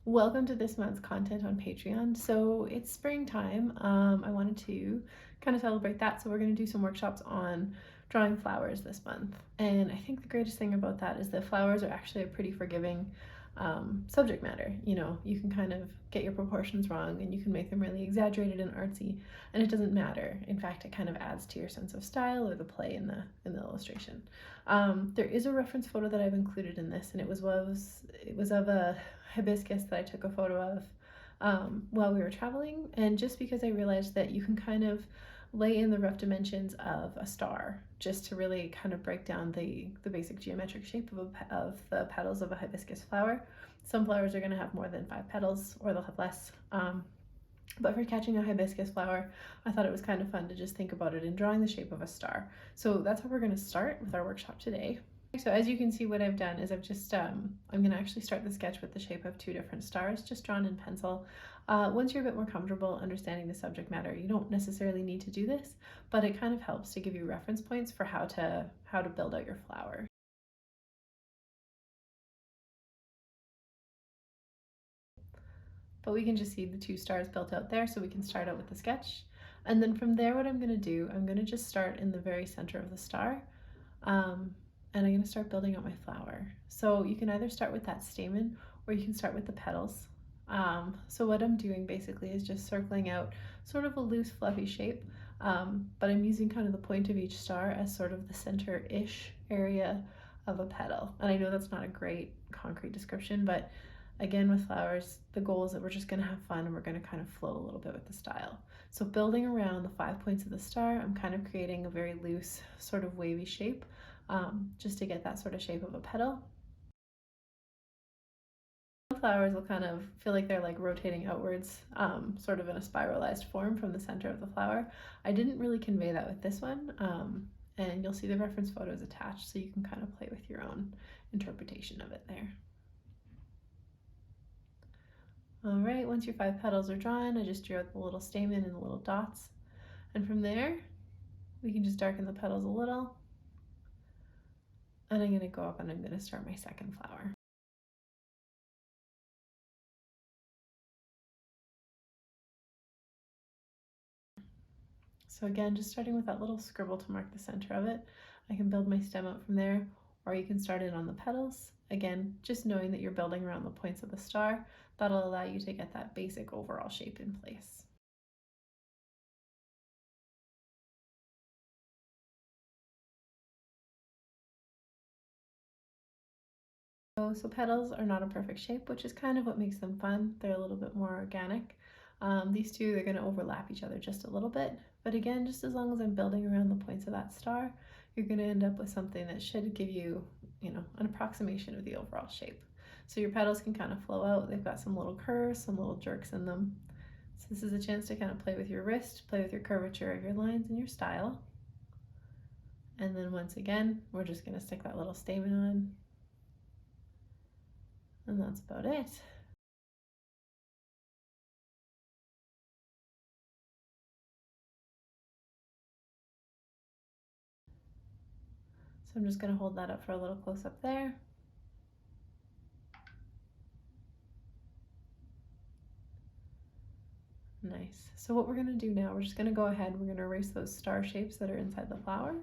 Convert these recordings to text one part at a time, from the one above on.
Welcome to this month's content on Patreon. So it's springtime. I wanted to kind of celebrate that. So we're going to do some workshops on drawing flowers this month. And I think the greatest thing about that is that flowers are actually a pretty forgiving subject matter. You know, you can kind of get your proportions wrong and you can make them really exaggerated and artsy, and it doesn't matter. In fact, it kind of adds to your sense of style or the play in the illustration. There is a reference photo that I've included in this, and it was of a hibiscus that I took a photo of while we were traveling, and just because I realized that you can kind of lay in the rough dimensions of a star just to really kind of break down the basic geometric shape of the petals of a hibiscus flower. Some flowers are going to have more than 5 petals, or they'll have less. But for catching a hibiscus flower, I thought it was kind of fun to just think about it in drawing the shape of a star. So that's how we're going to start with our workshop today. So as you can see, what I've done is I've just, I'm going to actually start the sketch with the shape of 2 different stars, just drawn in pencil. Once you're a bit more comfortable understanding the subject matter, you don't necessarily need to do this, but it kind of helps to give you reference points for how to build out your flower. But we can just see the 2 stars built out there, so we can start out with the sketch. And then from there, what I'm going to do, I'm going to just start in the very center of the star. And I'm going to start building out my flower. So you can either start with that stamen or you can start with the petals. So what I'm doing basically is just circling out sort of a loose fluffy shape, but I'm using kind of the point of each star as sort of the center-ish area of a petal. And I know that's not a great concrete description, but again, with flowers, the goal is that we're just going to have fun and we're going to kind of flow a little bit with the style. So building around the 5 points of the star, I'm kind of creating a very loose sort of wavy shape, just to get that sort of shape of a petal. Flowers will kind of feel like they're like rotating outwards, sort of in a spiralized form from the center of the flower. I didn't really convey that with this one, and you'll see the reference photos attached, so you can kind of play with your own interpretation of it there. All right, once your 5 petals are drawn, I just drew out the little stamen and the little dots. And from there, we can just darken the petals a little. And I'm gonna go up and I'm gonna start my second flower. So again, just starting with that little scribble to mark the center of it. I can build my stem out from there, or you can start it on the petals. Again, just knowing that you're building around the points of the star, that'll allow you to get that basic overall shape in place. So petals are not a perfect shape, which is kind of what makes them fun. They're a little bit more organic. These two, they're going to overlap each other just a little bit. But again, just as long as I'm building around the points of that star, you're going to end up with something that should give you, an approximation of the overall shape. So your petals can kind of flow out. They've got some little curves, some little jerks in them. So this is a chance to kind of play with your wrist, play with your curvature of your lines and your style. And then once again, we're just going to stick that little stamen on. And that's about it. So I'm just going to hold that up for a little close up there. Nice. So what we're going to do now, we're just going to go ahead, we're going to erase those star shapes that are inside the flower.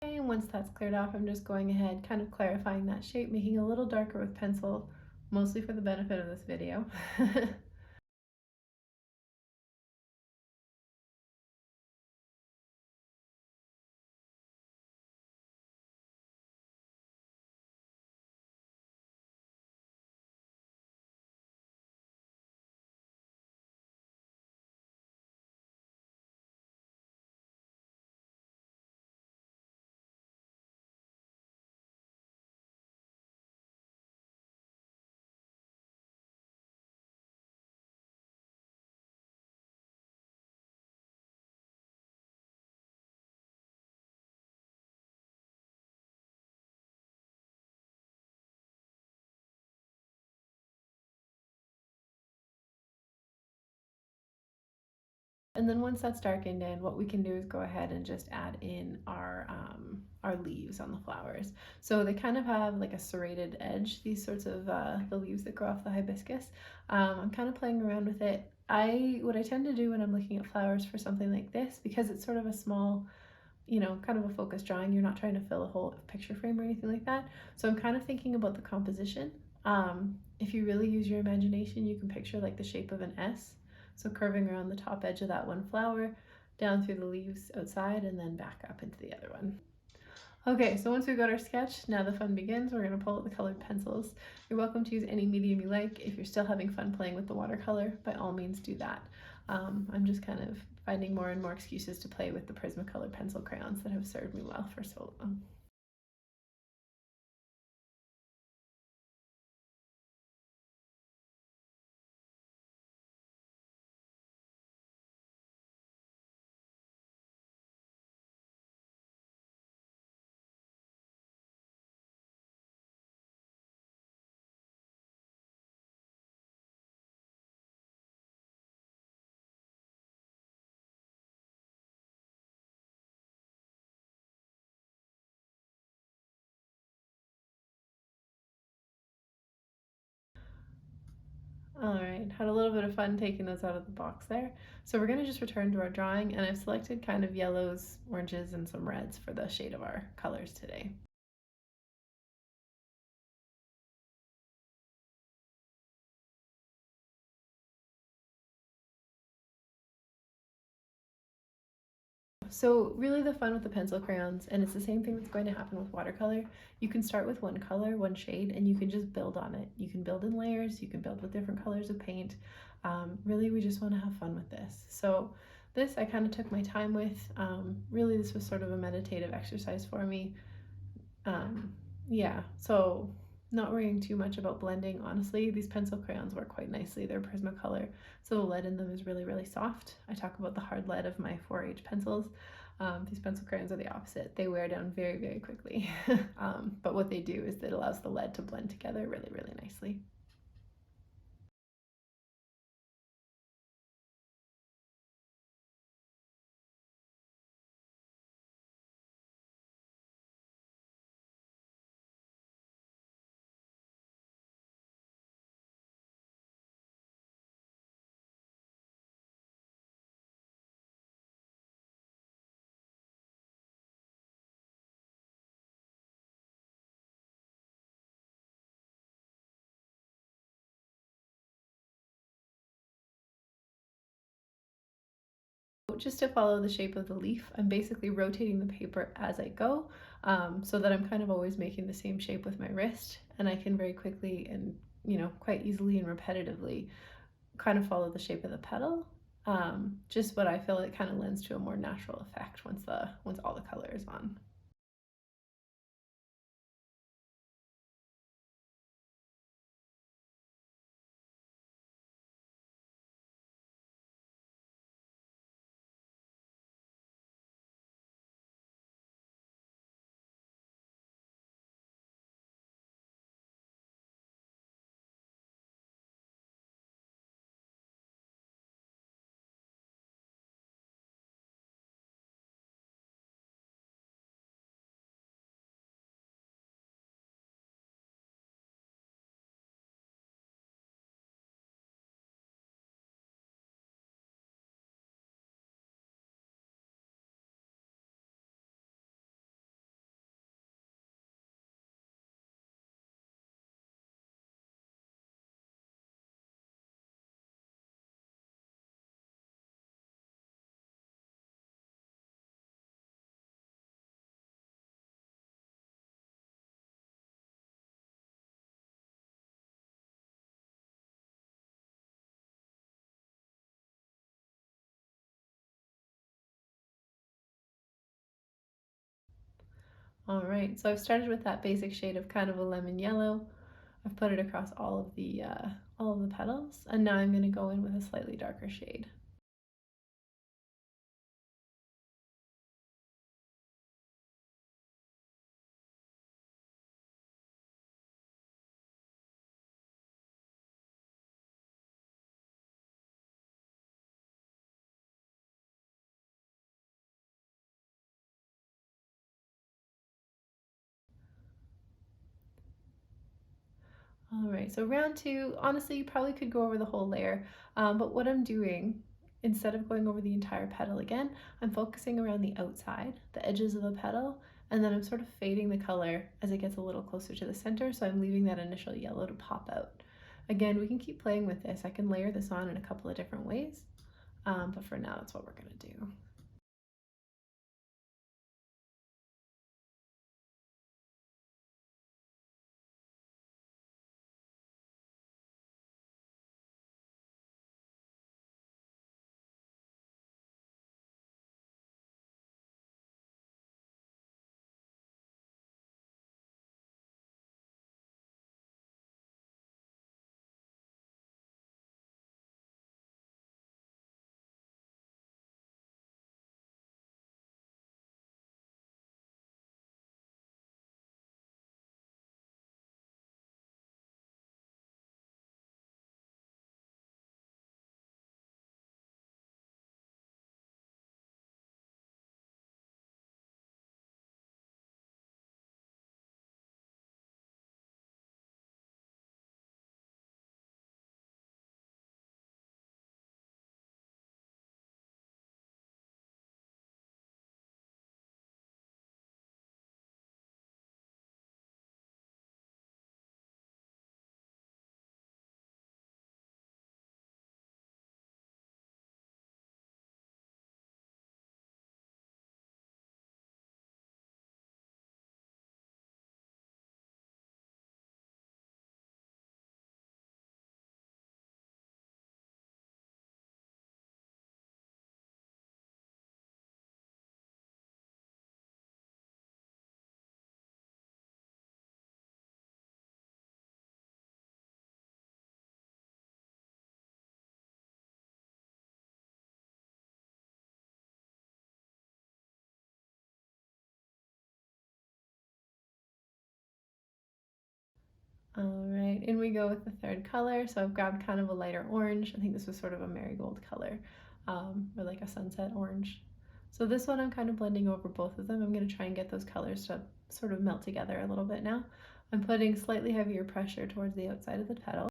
And once that's cleared off, I'm just going ahead, kind of clarifying that shape, making it a little darker with pencil, mostly for the benefit of this video. And then once that's darkened in, what we can do is go ahead and just add in our leaves on the flowers. So they kind of have like a serrated edge, these sorts of the leaves that grow off the hibiscus. I'm kind of playing around with it. What I tend to do when I'm looking at flowers for something like this, because it's sort of a small, kind of a focused drawing. You're not trying to fill a whole picture frame or anything like that. So I'm kind of thinking about the composition. If you really use your imagination, you can picture like the shape of an S. So curving around the top edge of that one flower, down through the leaves outside, and then back up into the other one. Okay, so once we've got our sketch, now the fun begins. We're going to pull out the colored pencils. You're welcome to use any medium you like. If you're still having fun playing with the watercolor, by all means do that. I'm just kind of finding more and more excuses to play with the Prismacolor pencil crayons that have served me well for so long. All right, had a little bit of fun taking those out of the box there. So we're gonna just return to our drawing, and I've selected kind of yellows, oranges, and some reds for the shade of our colors today. So really the fun with the pencil crayons, and it's the same thing that's going to happen with watercolor, you can start with one color, one shade, and you can just build on it. You can build in layers, you can build with different colors of paint. Really, we just want to have fun with this. So this I kind of took my time with. Really, this was sort of a meditative exercise for me. Yeah, so not worrying too much about blending. Honestly, these pencil crayons work quite nicely. They're Prismacolor, so the lead in them is really, really soft. I talk about the hard lead of my 4H pencils. These pencil crayons are the opposite. They wear down very, very quickly. But what they do is it allows the lead to blend together really, really nicely. Just to follow the shape of the leaf, I'm basically rotating the paper as I go, so that I'm kind of always making the same shape with my wrist, and I can very quickly and quite easily and repetitively kind of follow the shape of the petal. Just what I feel it kind of lends to a more natural effect once all the color is on. All right, so I've started with that basic shade of kind of a lemon yellow. I've put it across all of the petals, and now I'm going to go in with a slightly darker shade. All right, so round two, honestly, you probably could go over the whole layer, but what I'm doing, instead of going over the entire petal again, I'm focusing around the outside, the edges of the petal, and then I'm sort of fading the color as it gets a little closer to the center, so I'm leaving that initial yellow to pop out. Again, we can keep playing with this. I can layer this on in a couple of different ways, but for now, that's what we're gonna do. All right, in we go with the third color. So I've grabbed kind of a lighter orange. I think this was sort of a marigold color, or like a sunset orange. So this one I'm kind of blending over both of them. I'm going to try and get those colors to sort of melt together a little bit now. I'm putting slightly heavier pressure towards the outside of the petal.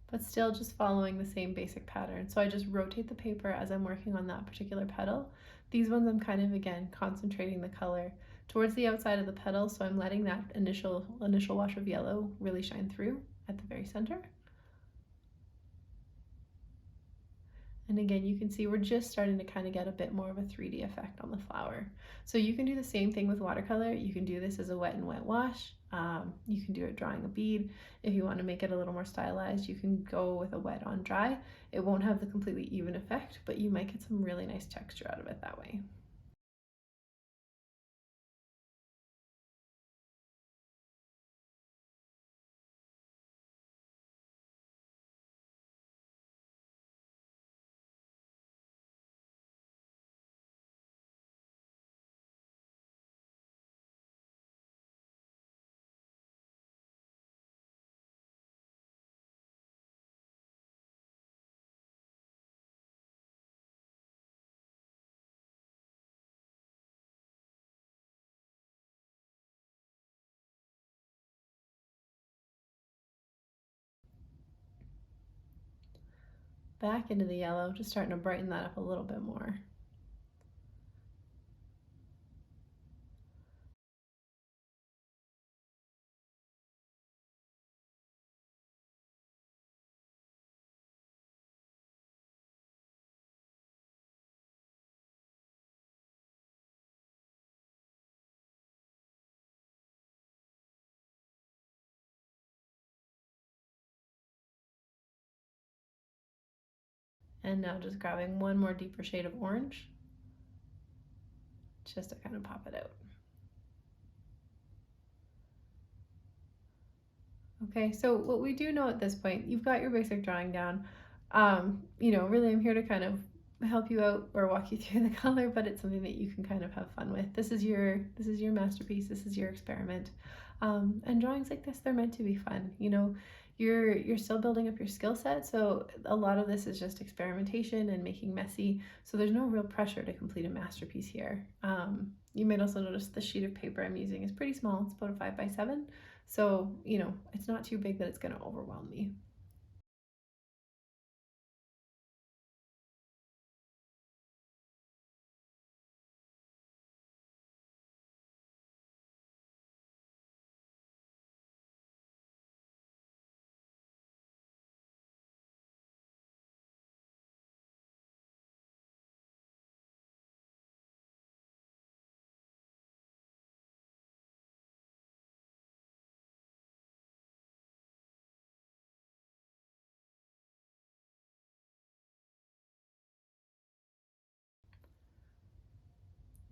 But still just following the same basic pattern. So I just rotate the paper as I'm working on that particular petal. These ones I'm kind of, again, concentrating the color towards the outside of the petal, so I'm letting that initial wash of yellow really shine through at the very center. And again, you can see we're just starting to kind of get a bit more of a 3D effect on the flower. So you can do the same thing with watercolor. You can do this as a wet and wet wash. You can do it drawing a bead. If you want to make it a little more stylized, you can go with a wet on dry. It won't have the completely even effect, but you might get some really nice texture out of it that way. Back into the yellow, just starting to brighten that up a little bit more. And now just grabbing one more deeper shade of orange, just to kind of pop it out. Okay, so what we do know at this point, you've got your basic drawing down. Really I'm here to kind of help you out or walk you through the color, but it's something that you can kind of have fun with. This is your masterpiece, this is your experiment. And drawings like this, they're meant to be fun. You're still building up your skill set, so a lot of this is just experimentation and making messy. So there's no real pressure to complete a masterpiece here. You might also notice the sheet of paper I'm using is pretty small. It's about a 5 by 7. So, it's not too big that it's going to overwhelm me.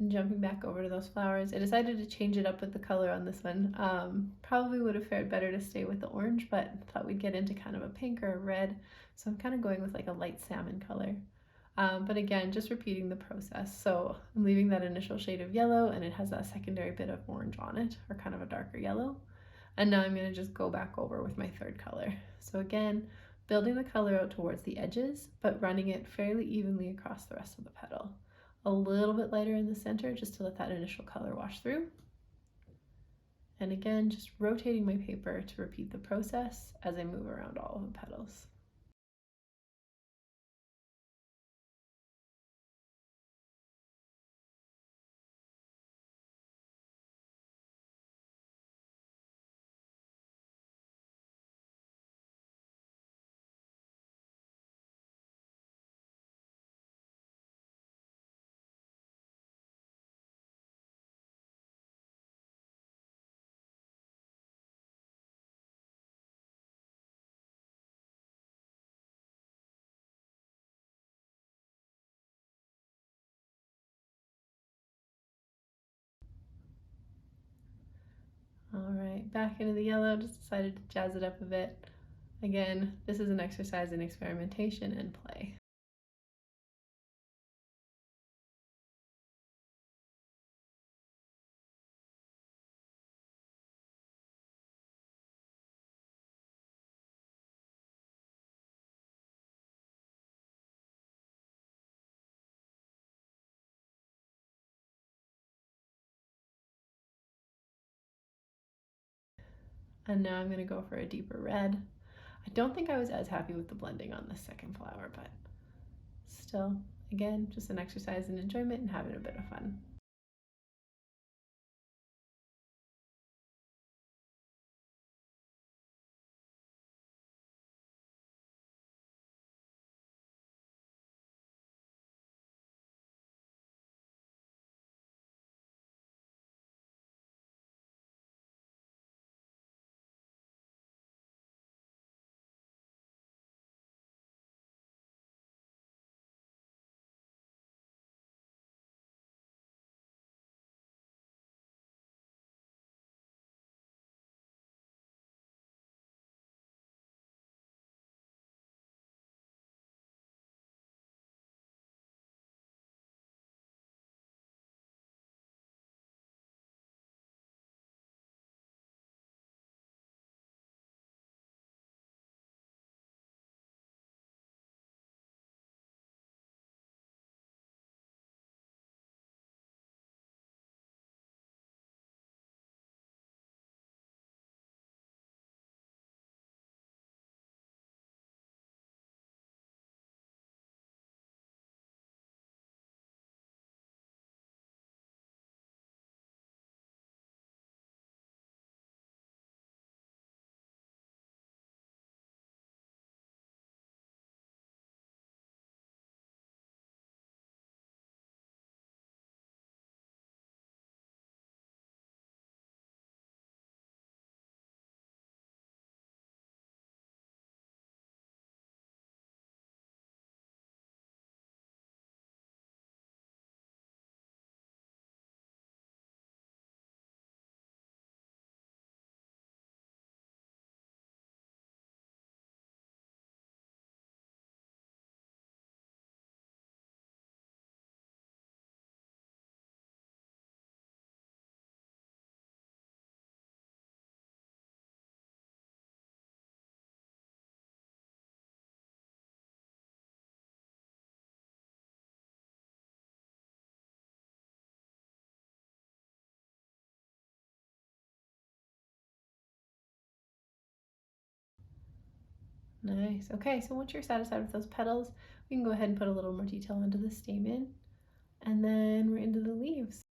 And jumping back over to those flowers, I decided to change it up with the color on this one. Probably would have fared better to stay with the orange, but thought we'd get into kind of a pink or a red. So I'm kind of going with like a light salmon color. But again, just repeating the process. So I'm leaving that initial shade of yellow and it has that secondary bit of orange on it, or kind of a darker yellow. And now I'm going to just go back over with my third color. So again, building the color out towards the edges, but running it fairly evenly across the rest of the petal. A little bit lighter in the center just to let that initial color wash through. And again, just rotating my paper to repeat the process as I move around all of the petals. All right, back into the yellow, just decided to jazz it up a bit. Again, this is an exercise in experimentation and play. And now I'm gonna go for a deeper red. I don't think I was as happy with the blending on the second flower, but still, again, just an exercise in enjoyment and having a bit of fun. Nice. Okay, so once you're satisfied with those petals, we can go ahead and put a little more detail into the stamen, and then we're into the leaves.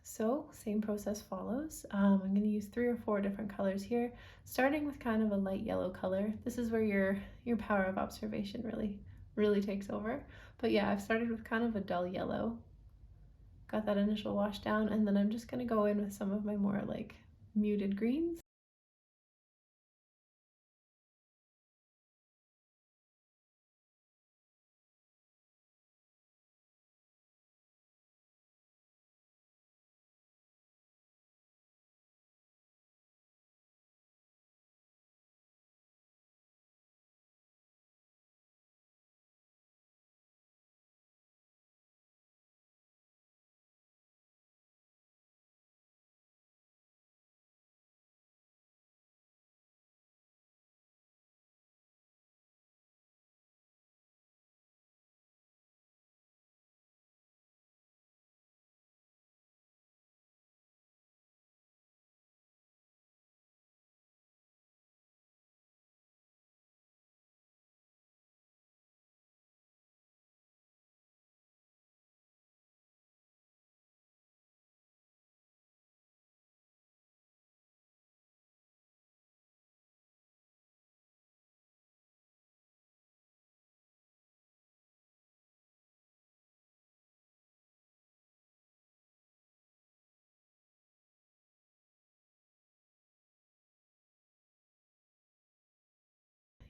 So same process follows. I'm going to use 3 or 4 different colors here, starting with kind of a light yellow color. This is where your power of observation really takes over. But yeah, I've started with kind of a dull yellow, got that initial wash down, and then I'm just going to go in with some of my more like muted greens.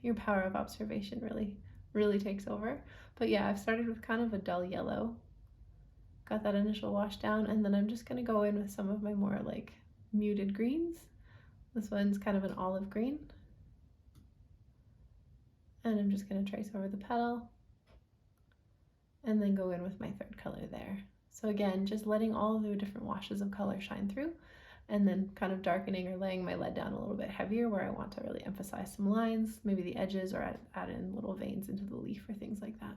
Your power of observation really takes over. But yeah, I've started with kind of a dull yellow, got that initial wash down, and then I'm just going to go in with some of my more like muted greens. This one's kind of an olive green, and I'm just going to trace over the petal and then go in with my third color there. So again, just letting all of the different washes of color shine through, and then kind of darkening or laying my lead down a little bit heavier where I want to really emphasize some lines, maybe the edges, or add in little veins into the leaf or things like that.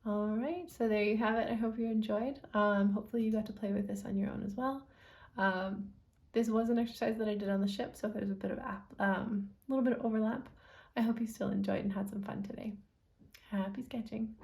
All right, so there you have it. I hope you enjoyed. Hopefully you got to play with this on your own as well. Um, this was an exercise that I did on the ship, so if there's a bit of little bit of overlap, I hope you still enjoyed and had some fun today. Happy sketching.